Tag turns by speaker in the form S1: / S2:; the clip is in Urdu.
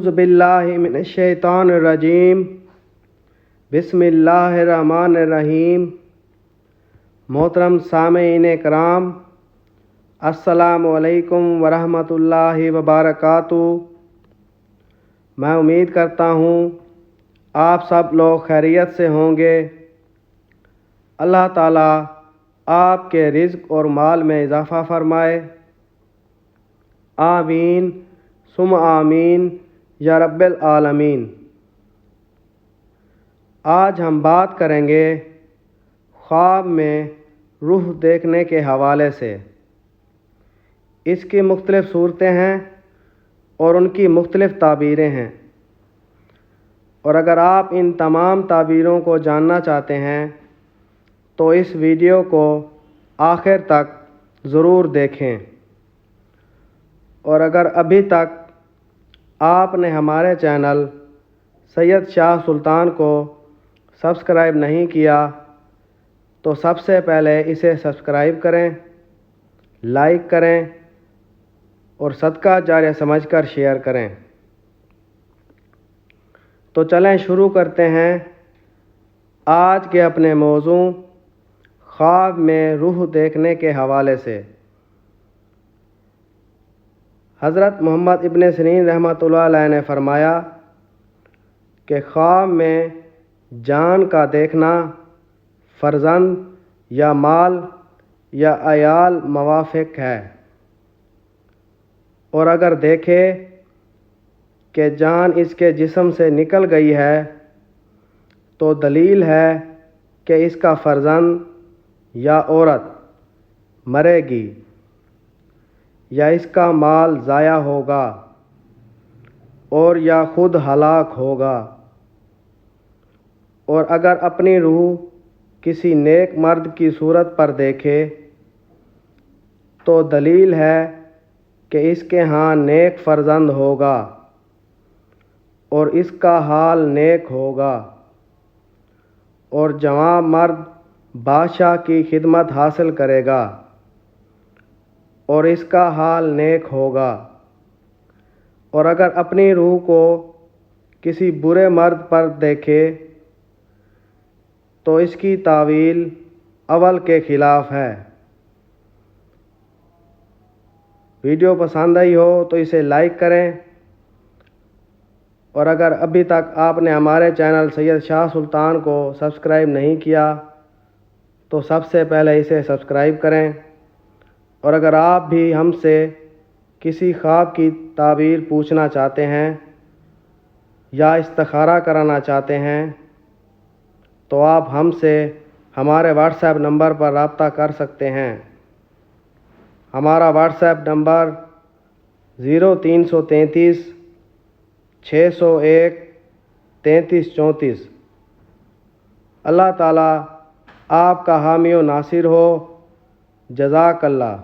S1: أعوذ بالله من الشیطان الرجیم بسم اللہ الرحمن الرحیم۔ محترم سامعین کرام، السلام علیکم ورحمۃ اللہ وبرکاتہ۔ میں امید کرتا ہوں آپ سب لوگ خیریت سے ہوں گے۔ اللہ تعالیٰ آپ کے رزق اور مال میں اضافہ فرمائے، آمین ثم آمین یا رب العالمین۔ آج ہم بات کریں گے خواب میں روح دیکھنے کے حوالے سے۔ اس کی مختلف صورتیں ہیں اور ان کی مختلف تعبیریں ہیں، اور اگر آپ ان تمام تعبیروں کو جاننا چاہتے ہیں تو اس ویڈیو کو آخر تک ضرور دیکھیں، اور اگر ابھی تک آپ نے ہمارے چینل سید شاہ سلطان کو سبسکرائب نہیں کیا تو سب سے پہلے اسے سبسکرائب کریں، لائک کریں اور صدقہ جاریہ سمجھ کر شیئر کریں۔ تو چلیں شروع کرتے ہیں آج کے اپنے موضوع خواب میں روح دیکھنے کے حوالے سے۔ حضرت محمد ابن سیرین رحمۃ اللہ علیہ نے فرمایا کہ خواب میں جان کا دیکھنا فرزند یا مال یا عیال موافق ہے، اور اگر دیکھے کہ جان اس کے جسم سے نکل گئی ہے تو دلیل ہے کہ اس کا فرزند یا عورت مرے گی یا اس کا مال ضائع ہوگا اور یا خود ہلاک ہوگا۔ اور اگر اپنی روح کسی نیک مرد کی صورت پر دیکھے تو دلیل ہے کہ اس کے ہاں نیک فرزند ہوگا اور اس کا حال نیک ہوگا، اور جوان مرد بادشاہ کی خدمت حاصل کرے گا اور اس کا حال نیک ہوگا۔ اور اگر اپنی روح کو کسی برے مرد پر دیکھے تو اس کی تعویل اول کے خلاف ہے۔ ویڈیو پسند آئی ہو تو اسے لائک کریں، اور اگر ابھی تک آپ نے ہمارے چینل سید شاہ سلطان کو سبسکرائب نہیں کیا تو سب سے پہلے اسے سبسکرائب کریں، اور اگر آپ بھی ہم سے کسی خواب کی تعبیر پوچھنا چاہتے ہیں یا استخارہ کرانا چاہتے ہیں تو آپ ہم سے ہمارے واٹس ایپ نمبر پر رابطہ کر سکتے ہیں۔ ہمارا واٹس ایپ نمبر 0333 601 3334۔ اللہ تعالیٰ آپ کا حامی و ناصر ہو۔ جزاک اللہ۔